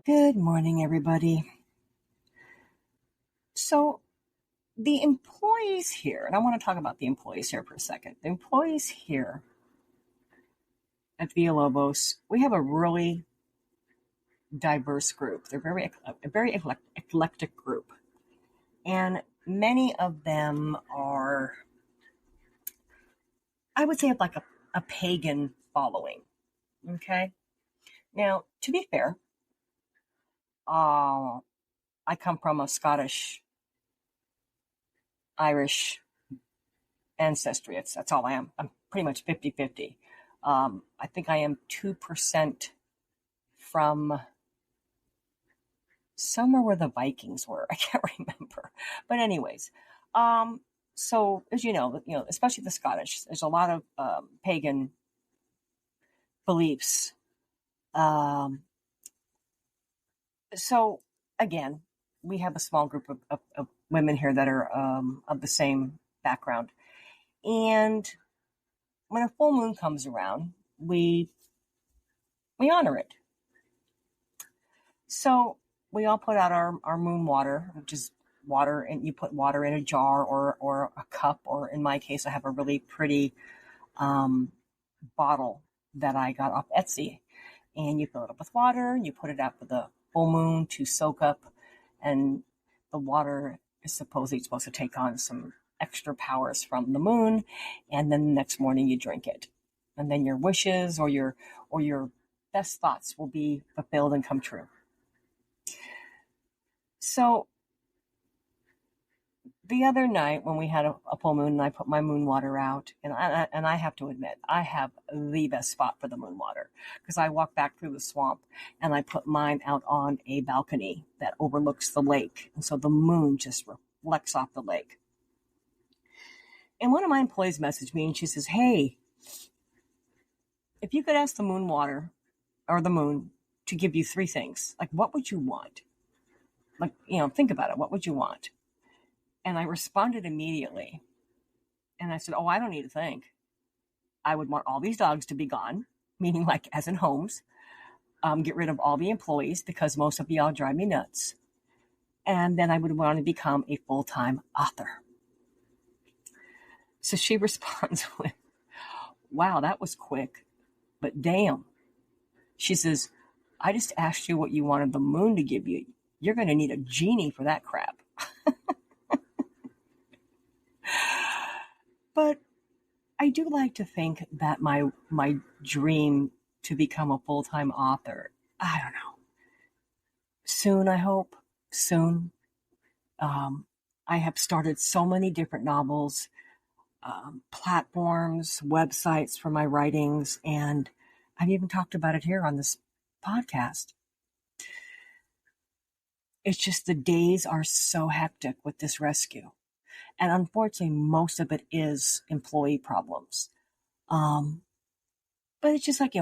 Good morning, everybody. So, the employees here, and I want to talk about the employees here for a second. The employees here at Villalobos, we have a really diverse group. They're a very eclectic group. And many of them are, I would say, like a pagan following. Okay? Now, to be fair, I come from a Scottish, Irish ancestry. That's all I am. I'm pretty much 50-50. I think I am 2% from somewhere where the Vikings were. I can't remember. But anyways, so as you know, especially the Scottish, there's a lot of pagan beliefs. So again, we have a small group of women here that are of the same background. And when a full moon comes around, we honor it. So we all put out our moon water, which is water, and you put water in a jar or a cup, or in my case, I have a really pretty bottle that I got off Etsy. And you fill it up with water, and you put it out for the full moon to soak up, and the water is supposed to take on some extra powers from the moon, and then the next morning you drink it. And then your wishes or your best thoughts will be fulfilled and come true. So the other night when we had a full moon and I put my moon water out, and I have to admit, I have the best spot for the moon water because I walk back through the swamp and I put mine out on a balcony that overlooks the lake. And so the moon just reflects off the lake. And one of my employees messaged me and she says, "Hey, if you could ask the moon water or the moon to give you 3 things, like what would you want? Like, think about it. What would you want?" And I responded immediately. And I said, "Oh, I don't need to think. I would want all these dogs to be gone," meaning like as in homes. Get rid of all the employees because most of y'all drive me nuts. And then I would want to become a full-time author. So she responds with, "Wow, that was quick, but damn." She says, "I just asked you what you wanted the moon to give you. You're going to need a genie for that crap." But I do like to think that my dream to become a full-time author, I don't know. Soon, I hope. Soon. I have started so many different novels, platforms, websites for my writings, and I've even talked about it here on this podcast. It's just the days are so hectic with this rescue. And unfortunately, most of it is employee problems. But it's just like,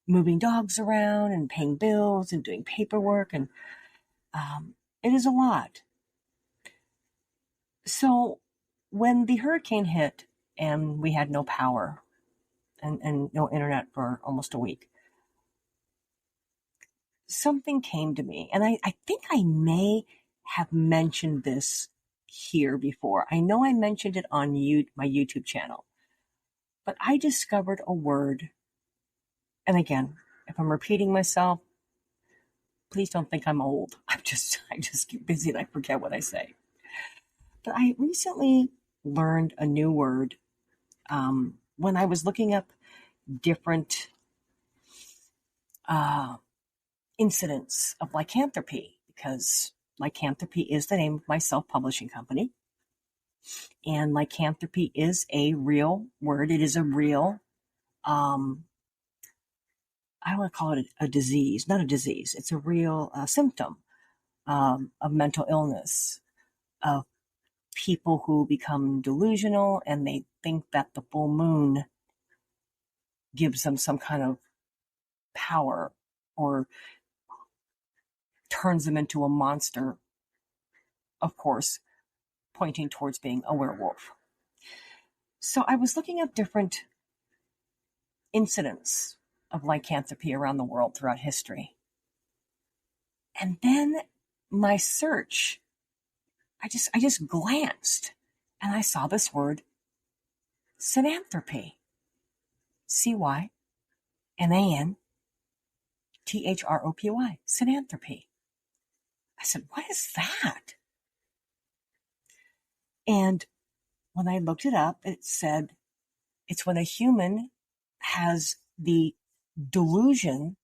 moving dogs around and paying bills and doing paperwork. And it is a lot. So when the hurricane hit and we had no power and no internet for almost a week, something came to me. And I think I may have mentioned this here before. I know I mentioned it on my YouTube channel. But I discovered a word. And again, if I'm repeating myself, please don't think I'm old. I just get busy and I forget what I say. But I recently learned a new word when I was looking up different incidents of lycanthropy, because lycanthropy is the name of my self-publishing company. And lycanthropy is a real word. It is a real, I don't want to call it a disease, not a disease. It's a real symptom of mental illness, of people who become delusional and they think that the full moon gives them some kind of power or turns them into a monster, of course, pointing towards being a werewolf. So I was looking at different incidents of lycanthropy around the world throughout history. And then my search, I just glanced and I saw this word, Cynanthropy. Cynanthropy. Cynanthropy. I said, what is that? And when I looked it up, it said it's when a human has the delusion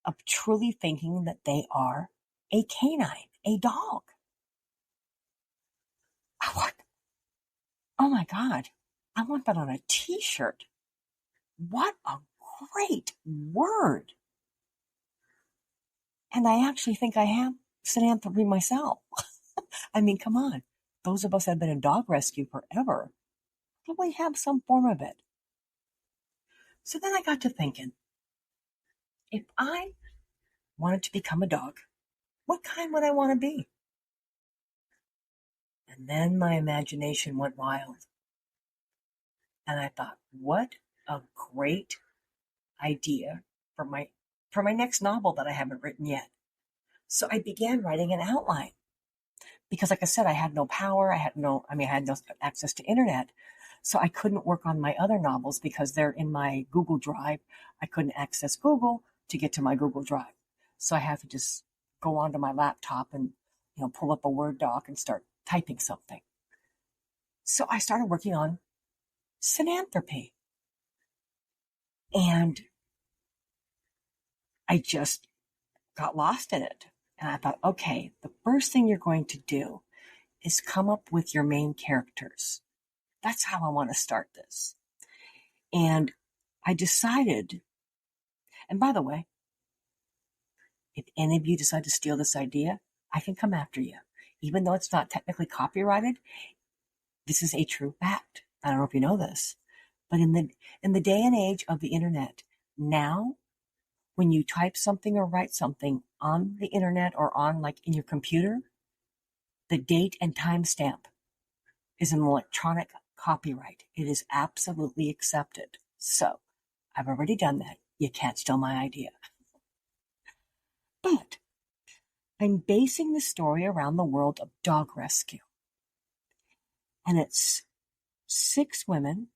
of truly thinking that they are a canine, a dog. What? Oh my God. I want that on a t-shirt. What a great word. And I actually think I have Cynanthropy myself. I mean, come on. Those of us that have been in dog rescue forever probably have some form of it. So then I got to thinking, if I wanted to become a dog, what kind would I want to be? And then my imagination went wild. And I thought, what a great idea for my next novel that I haven't written yet. So I began writing an outline because, like I said, I had no power. I had no access to internet. So I couldn't work on my other novels because they're in my Google Drive. I couldn't access Google to get to my Google Drive. So I had to just go onto my laptop and, pull up a Word doc and start typing something. So I started working on Cynanthropy. And I just got lost in it. And I thought, okay, the first thing you're going to do is come up with your main characters. That's how I want to start this. And I decided, and by the way, if any of you decide to steal this idea, I can come after you. Even though it's not technically copyrighted, this is a true fact. I don't know if you know this, but in the day and age of the internet, now, when you type something or write something on the internet or on like in your computer, the date and timestamp is an electronic copyright. It is absolutely accepted. So I've already done that. You can't steal my idea. But I'm basing the story around the world of dog rescue. And it's 6 women,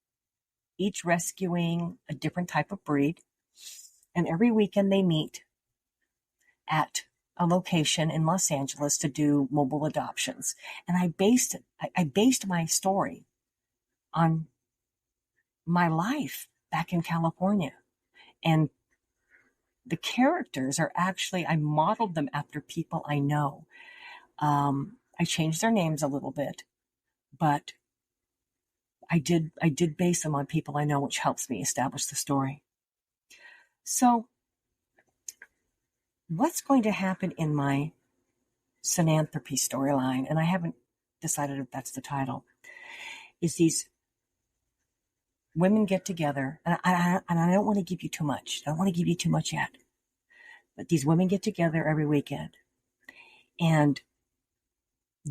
each rescuing a different type of breed. And every weekend they meet at a location in Los Angeles to do mobile adoptions. And I based my story on my life back in California. And the characters are actually, I modeled them after people I know. I changed their names a little bit, but I did base them on people I know, which helps me establish the story. So what's going to happen in my Cynanthropy storyline, and I haven't decided if that's the title, is these women get together, and I don't want to give you too much. I don't want to give you too much yet. But these women get together every weekend and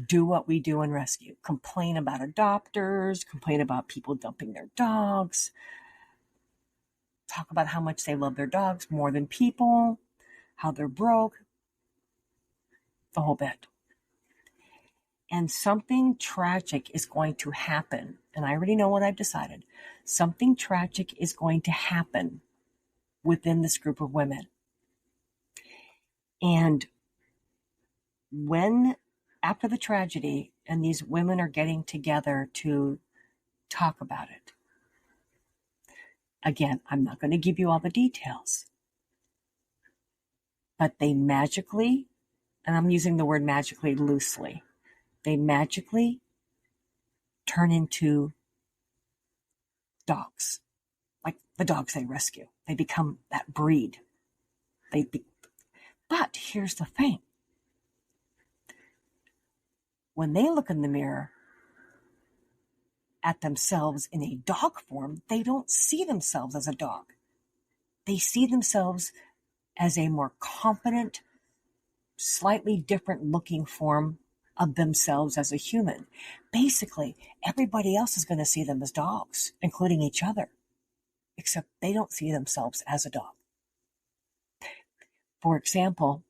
do what we do in rescue. Complain about adopters, complain about people dumping their dogs, talk about how much they love their dogs more than people, how they're broke, the whole bit. And something tragic is going to happen. And I already know what I've decided. Something tragic is going to happen within this group of women. And after the tragedy, and these women are getting together to talk about it. Again, I'm not going to give you all the details. But they magically, and I'm using the word magically loosely, they magically turn into dogs, like the dogs they rescue. They become that breed. But here's the thing. When they look in the mirror at themselves in a dog form, they don't see themselves as a dog. They see themselves as a more competent, slightly different looking form of themselves as a human. Basically, everybody else is going to see them as dogs, including each other, except they don't see themselves as a dog. For example,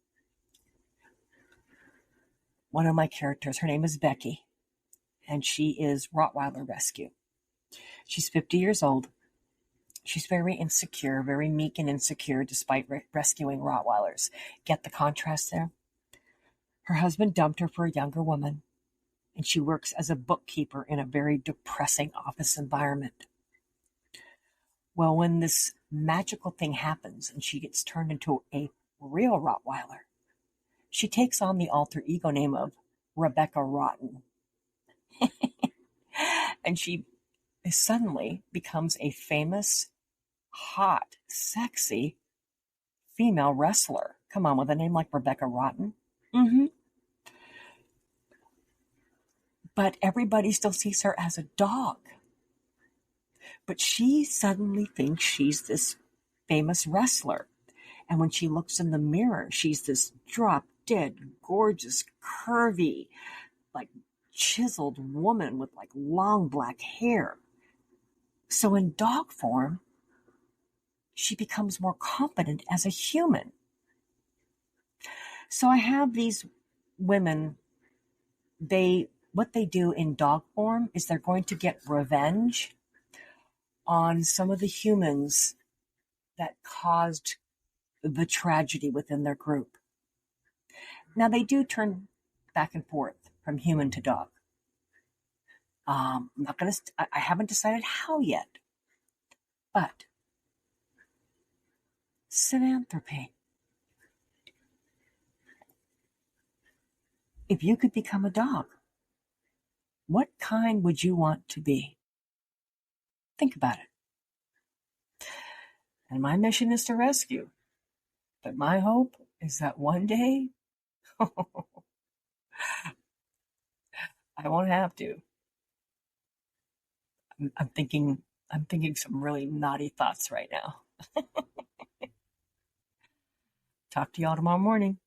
one of my characters. Her name is Becky, and she is Rottweiler Rescue. She's 50 years old. She's very insecure, very meek and insecure, despite rescuing Rottweilers. Get the contrast there? Her husband dumped her for a younger woman, and she works as a bookkeeper in a very depressing office environment. Well, when this magical thing happens and she gets turned into a real Rottweiler, she takes on the alter ego name of Rebecca Rotten. And she suddenly becomes a famous, hot, sexy female wrestler. Come on, with a name like Rebecca Rotten. But everybody still sees her as a dog. But she suddenly thinks she's this famous wrestler. And when she looks in the mirror, she's this drop-dead, gorgeous, curvy, like chiseled woman with like long black hair. So in dog form, she becomes more confident as a human. So I have these women, what they do in dog form is they're going to get revenge on some of the humans that caused the tragedy within their group. Now they do turn back and forth from human to dog. I haven't decided how yet, but Cynanthropy. If you could become a dog, what kind would you want to be? Think about it. And my mission is to rescue. But my hope is that one day I won't have to. I'm thinking some really naughty thoughts right now. Talk to y'all tomorrow morning.